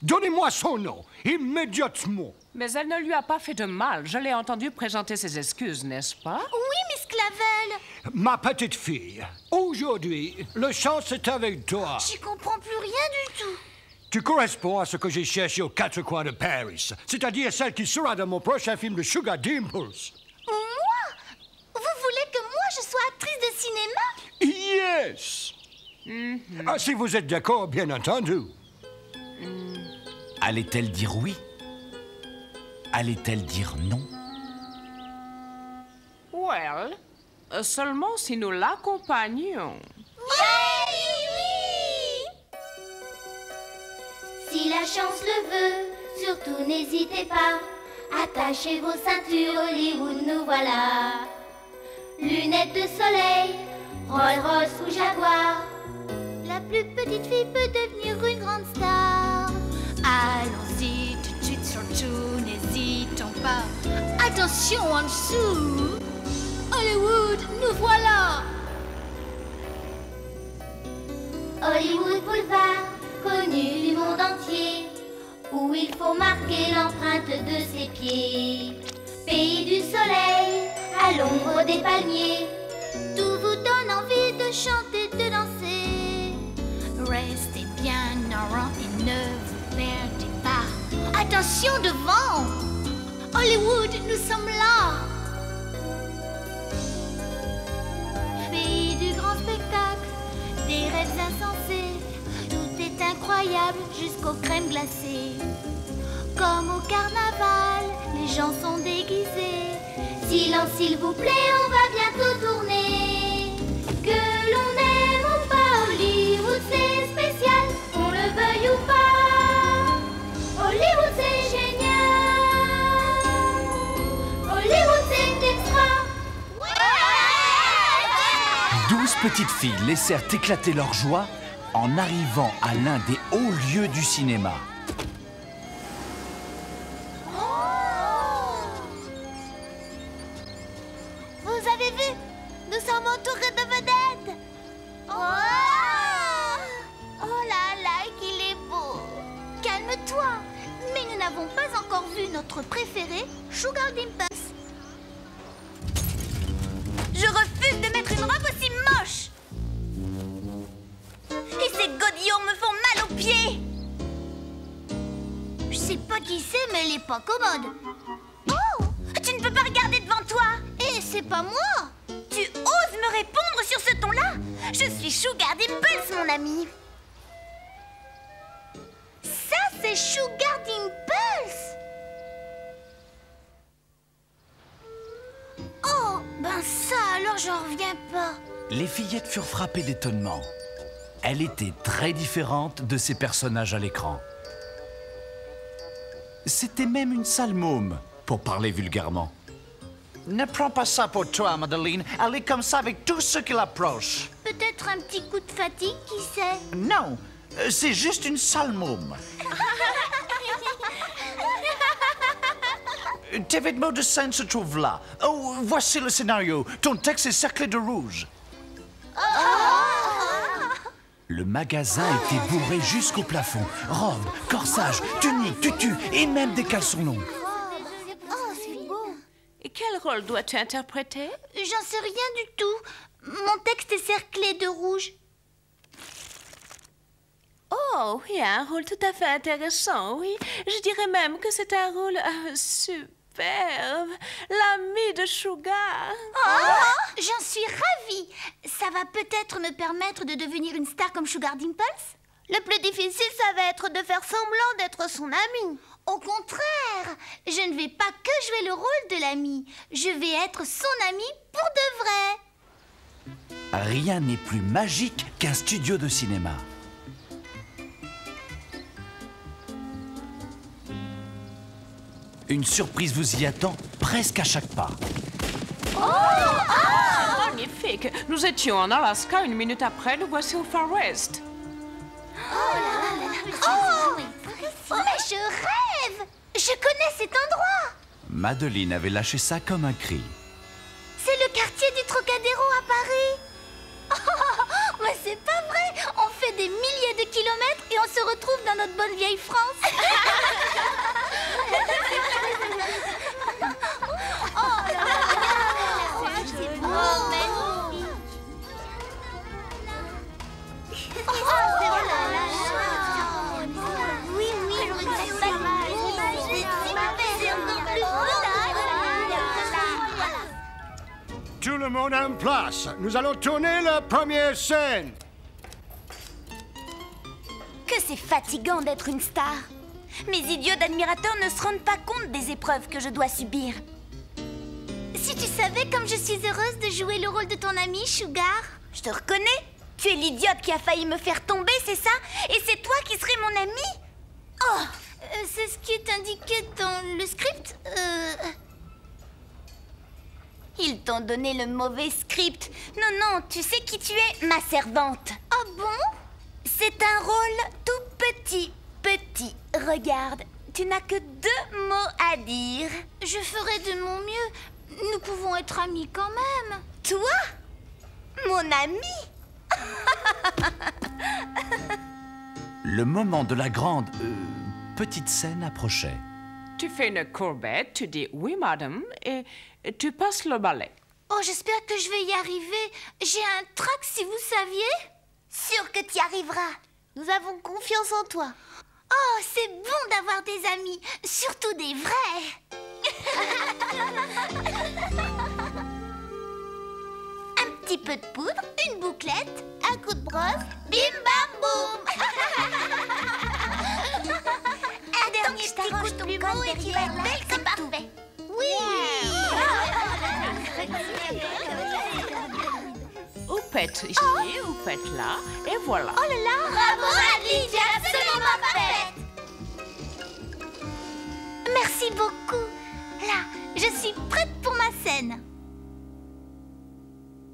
Donnez-moi son nom, immédiatement. Mais elle ne lui a pas fait de mal. Je l'ai entendu présenter ses excuses, n'est-ce pas? Oui, Miss Clavel. Ma petite fille, aujourd'hui, le chance est avec toi. J'y comprends plus rien du tout. Tu corresponds à ce que j'ai cherché aux quatre coins de Paris, c'est-à-dire celle qui sera dans mon prochain film de Sugar Dimples. Moi? Vous voulez que moi je sois actrice de cinéma? Yes! Ah, si vous êtes d'accord, bien entendu. Allait-elle dire oui? Allait-elle dire non? Well, seulement si nous l'accompagnions. Si la chance le veut, surtout n'hésitez pas. Attachez vos ceintures, Hollywood, nous voilà. Lunettes de soleil, Rolls-Royce ou Jaguar. La plus petite fille peut devenir une grande star. Allons-y tout de suite, surtout n'hésitons pas. Attention en dessous, Hollywood, nous voilà. Hollywood Boulevard, connu du monde entier, où il faut marquer l'empreinte de ses pieds. Pays du soleil, à l'ombre des palmiers, tout vous donne envie de chanter, de danser. Restez bien en rang et ne vous perdez pas. Attention devant, Hollywood, nous sommes là. Pays du grand spectacle, des rêves insensés, tout est incroyable jusqu'aux crèmes glacées. Comme au carnaval, les gens sont déguisés. Silence s'il vous plaît, on va bientôt tourner. Que l'on aime ou pas, Hollywood c'est spécial, qu'on le veuille ou pas. Hollywood c'est génial, Hollywood c'est extra. 12 petites filles laissèrent éclater leur joie en arrivant à l'un des hauts lieux du cinéma. Vous avez vu? Nous sommes entourés de vedettes. Oh là là, qu'il est beau. Calme-toi. Mais nous n'avons pas encore vu notre préféré, Sugar Dimples. Je refuse de mettre une robe aussi moche. Et ces godillons me font mal aux pieds. Je sais pas qui c'est, mais elle est pas commode. Oh, tu ne peux pas regarder devant toi. Et c'est pas moi. Tu oses me répondre sur ce ton-là? Je suis Sugar Dimples, mon ami. Ça, c'est Sugar Dimples. Oh, ben ça, alors j'en reviens pas. Les fillettes furent frappées d'étonnement. Elle était très différente de ses personnages à l'écran. C'était même une sale môme, pour parler vulgairement. Ne prends pas ça pour toi, Madeleine. Elle est comme ça avec tous ceux qui l'approchent. Peut-être un petit coup de fatigue, qui sait? Non, c'est juste une sale môme. Tes vêtements de scène se trouvent là. Oh, voici le scénario. Ton texte est cerclé de rouge. Le magasin était bourré jusqu'au plafond. Robes, corsages, tuniques, tutus et même des caleçons longs. Oh, c'est beau. Et quel rôle dois-tu interpréter? J'en sais rien du tout. Mon texte est cerclé de rouge. Oh, oui, un rôle tout à fait intéressant, oui. Je dirais même que c'est un rôle superbe. L'ami de Sugar. Oh, j'en suis ravie. Ça va peut-être me permettre de devenir une star comme Sugar Dimples. Le plus difficile, ça va être de faire semblant d'être son amie. Au contraire, je ne vais pas que jouer le rôle de l'ami. Je vais être son amie pour de vrai. Rien n'est plus magique qu'un studio de cinéma. Une surprise vous y attend presque à chaque pas. Magnifique. Nous étions en Alaska 1 minute après, nous voici au Far West. Oh, mais je rêve. Je connais cet endroit. Madeleine avait lâché ça comme un cri. C'est le quartier du Trocadéro à Paris. Oh, mais c'est pas vrai. On fait des milliers de kilomètres et on se retrouve dans notre bonne vieille France. Tout le monde en place. Nous allons tourner la première scène. Que c'est fatigant d'être une star. Mes idiots d'admirateurs ne se rendent pas compte des épreuves que je dois subir. Si tu savais comme je suis heureuse de jouer le rôle de ton ami, Sugar. Je te reconnais. Tu es l'idiote qui a failli me faire tomber, c'est ça? Et c'est toi qui serais mon ami? Oh, c'est ce qui est indiqué dans le script. Ils t'ont donné le mauvais script. Non, non, tu sais qui tu es, ma servante. Ah bon? C'est un rôle tout petit. Regarde, tu n'as que 2 mots à dire. Je ferai de mon mieux. Nous pouvons être amis quand même. Toi? Mon ami? Le moment de la grande petite scène approchait. Tu fais une courbette, tu dis oui, madame, et tu passes le balai. Oh, j'espère que je vais y arriver. J'ai un trac, si vous saviez. Sûr que tu y arriveras. Nous avons confiance en toi. Oh, c'est bon d'avoir des amis, surtout des vrais. Un petit peu de poudre, une bouclette, un coup de brosse, bim bam boum. Un dernier je t'arrange ton col et tu vas être belle comme parfait. Oui. Oupette ici, oupette là, et voilà. Oh là là, bravo Madeleine, tu es absolument parfaite. Merci beaucoup. Là, je suis prête pour ma scène.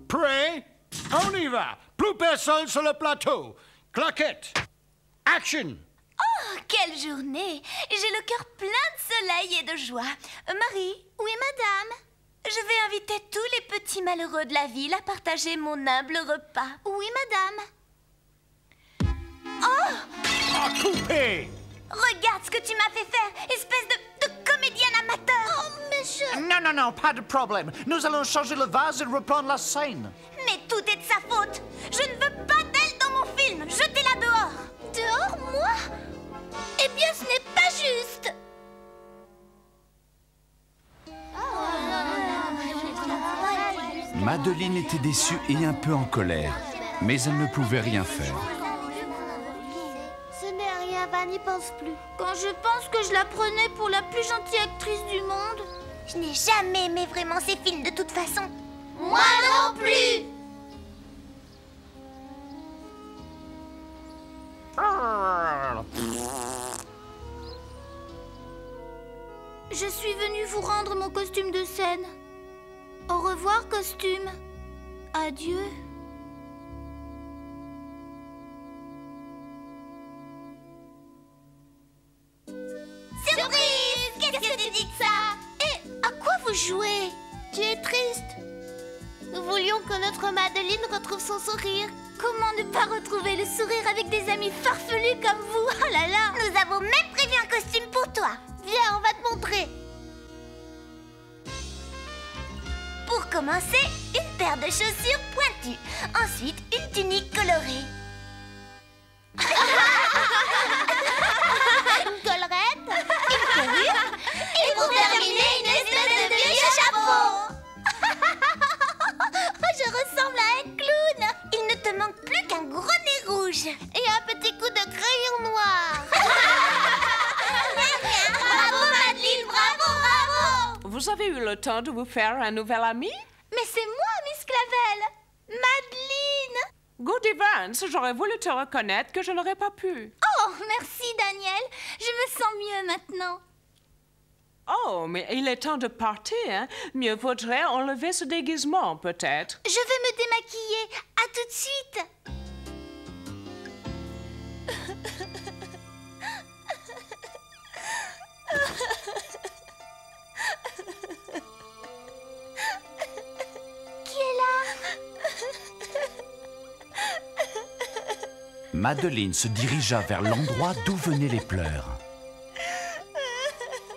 Prêt? On y va. Plus personne sur le plateau. Claquette. Action. Oh, quelle journée! J'ai le cœur plein de soleil et de joie. Marie? Oui, madame? Je vais inviter tous les petits malheureux de la ville à partager mon humble repas. Oui, madame. Oh! À couper. Regarde ce que tu m'as fait faire, espèce de comédienne amateur. Oh, mais je... Non, pas de problème. Nous allons changer le vase et reprendre la scène. Mais tout est de sa faute. Je ne veux pas d'elle dans mon film. Jetez-la dehors. Dehors, moi? Eh bien, ce n'est pas juste. Madeleine était déçue et un peu en colère, mais elle ne pouvait rien faire. Ce n'est rien, va, n'y pense plus. Quand je pense que je la prenais pour la plus gentille actrice du monde. Je n'ai jamais aimé vraiment ces films de toute façon. Moi non plus. Je suis venue vous rendre mon costume de scène. Au revoir, costume. Adieu. Surprise! Qu'est-ce que tu dis de ça? Et à quoi vous jouez? Tu es triste. Nous voulions que notre Madeleine retrouve son sourire. Comment ne pas retrouver le sourire avec des amis farfelus comme vous? Oh là là! Nous avons même prévu un costume pour toi. Viens, on va te montrer. Pour commencer, une paire de chaussures pointues. Ensuite, une tunique colorée. Une collerette, une perruque, et pour terminer, une espèce de vieux chapeau. Je ressemble à un clown. Il ne te manque plus qu'un gros nez rouge. Et un petit coup de crayon noir. Bravo Madeleine, bravo. Vous avez eu le temps de vous faire un nouvel ami? Mais c'est moi, Miss Clavel. Madeleine. Good Evans, j'aurais voulu te reconnaître que je n'aurais pas pu. Oh, merci Daniel. Je me sens mieux maintenant. Oh, mais il est temps de partir, hein? Mieux vaudrait enlever ce déguisement, peut-être. Je vais me démaquiller. À tout de suite. Qui est là? Madeleine se dirigea vers l'endroit d'où venaient les pleurs.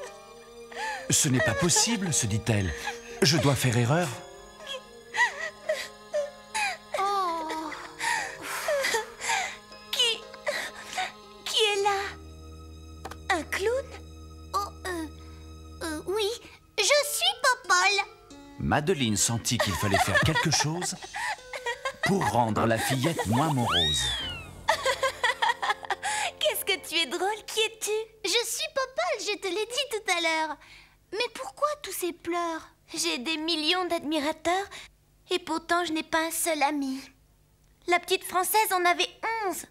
« Ce n'est pas possible, se dit-elle. Je dois faire erreur. » Oh. Qui est là? Un clown? Oh, oui, je suis Popol. Madeleine sentit qu'il fallait faire quelque chose pour rendre la fillette moins morose. Qu'est-ce que tu es drôle, qui es-tu? Je suis Popol, je te l'ai dit tout à l'heure. Mais pourquoi tous ces pleurs? J'ai des millions d'admirateurs et pourtant je n'ai pas un seul ami. La petite Française en avait 11.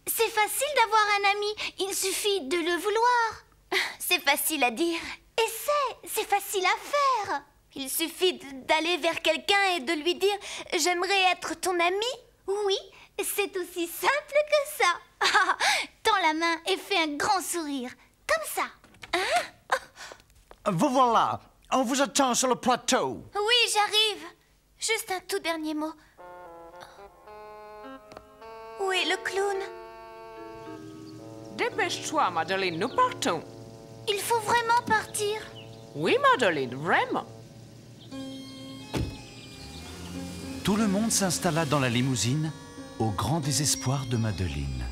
C'est facile d'avoir un ami, il suffit de le vouloir. C'est facile à dire. Et c'est facile à faire. Il suffit d'aller vers quelqu'un et de lui dire « J'aimerais être ton ami ». Oui, c'est aussi simple que ça. Tends la main et fais un grand sourire. Comme ça. Hein? Vous voilà. On vous attend sur le plateau. Oui, j'arrive. Juste un tout dernier mot. Où est le clown? Dépêche-toi, Madeleine, nous partons. Il faut vraiment partir. Oui, Madeleine, vraiment. Tout le monde s'installa dans la limousine, au grand désespoir de Madeleine.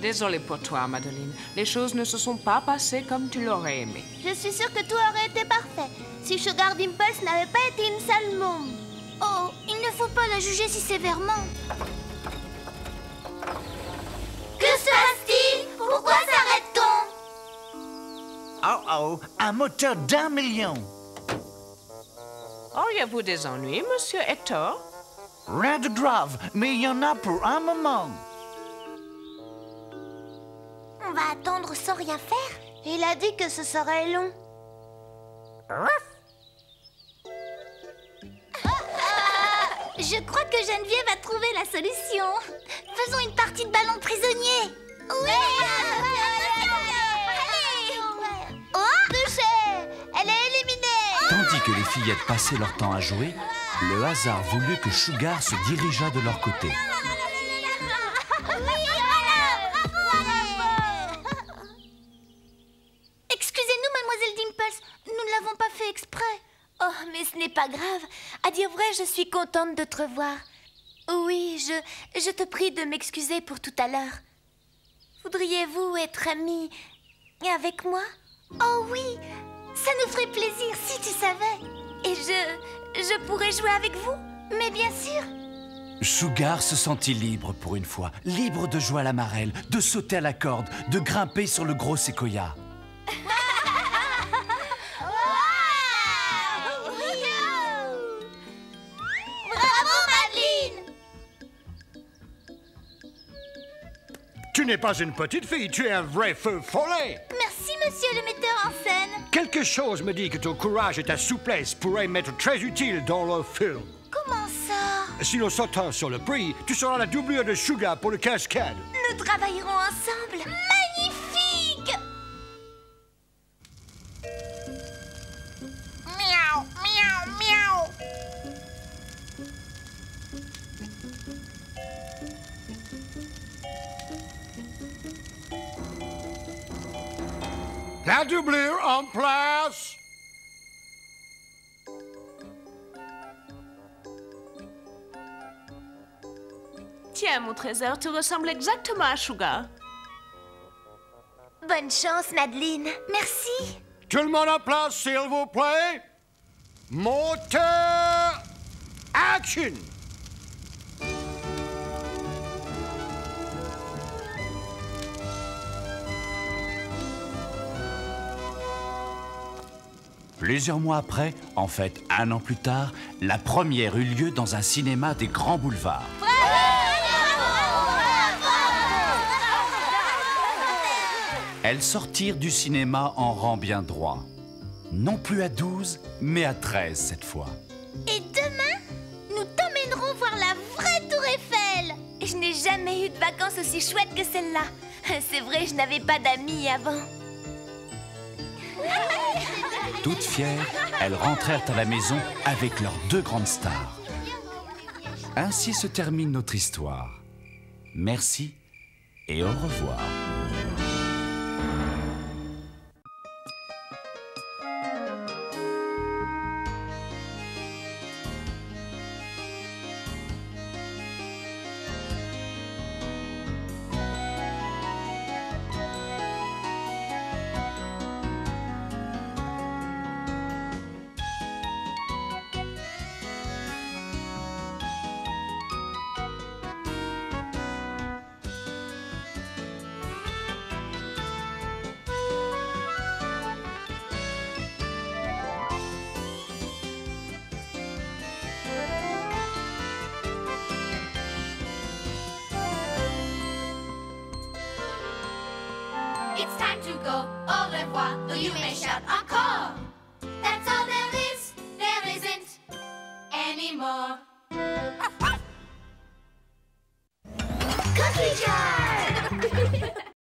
Désolée pour toi, Madeleine. Les choses ne se sont pas passées comme tu l'aurais aimé. Je suis sûre que tout aurait été parfait si Sugar Dimples n'avait pas été une sale môme. Oh, il ne faut pas la juger si sévèrement. Que se passe-t-il? Pourquoi s'arrête-t-on? Oh, un moteur d'1 million. Auriez-vous des ennuis, monsieur Hector? Rien de grave, mais il y en a pour un moment. On va attendre sans rien faire? Il a dit que ce serait long. Je crois que Geneviève a trouvé la solution. Faisons une partie de ballon prisonnier. Oui. Oh, touché. Elle est éliminée. Tandis que les fillettes passaient leur temps à jouer, le hasard voulut que Sugar se dirigeât de leur côté. Excusez-nous, mademoiselle Dimples, nous ne l'avons pas fait exprès. Oh, mais ce n'est pas grave. À dire vrai, je suis contente de te revoir. Oui, je te prie de m'excuser pour tout à l'heure. Voudriez-vous être amie avec moi? Oh oui, ça nous ferait plaisir si tu savais. Et je pourrais jouer avec vous? Mais bien sûr. Sugar se sentit libre pour une fois, libre de jouer à la marelle, de sauter à la corde, de grimper sur le gros séquoia. Bravo, Madeleine! Tu n'es pas une petite fille, tu es un vrai feu follet. Merci, monsieur le metteur en scène. Quelque chose me dit que ton courage et ta souplesse pourraient m'être très utiles dans le film. Comment ça? Si nous sautons sur le prix, tu seras la doublure de Sugar pour le cascade. Nous travaillerons ensemble. Magnifique! Miaou, miaou, miaou. La doublure en place. Tiens, mon trésor, tu ressembles exactement à Sugar. Bonne chance, Madeleine. Merci. Tout le monde en place, s'il vous plaît. Moteur, action. Plusieurs mois après, en fait 1 an plus tard, la première eut lieu dans un cinéma des grands boulevards. Elles sortirent du cinéma en rang bien droit. Non plus à 12, mais à 13 cette fois. Et demain, nous t'emmènerons voir la vraie Tour Eiffel. Je n'ai jamais eu de vacances aussi chouettes que celle-là. C'est vrai, je n'avais pas d'amis avant. Toutes fières, elles rentrèrent à la maison avec leurs 2 grandes stars. Ainsi se termine notre histoire. Merci et au revoir. It's time to go, au revoir, though you may shout encore. That's all there isn't anymore. Cookie Jar!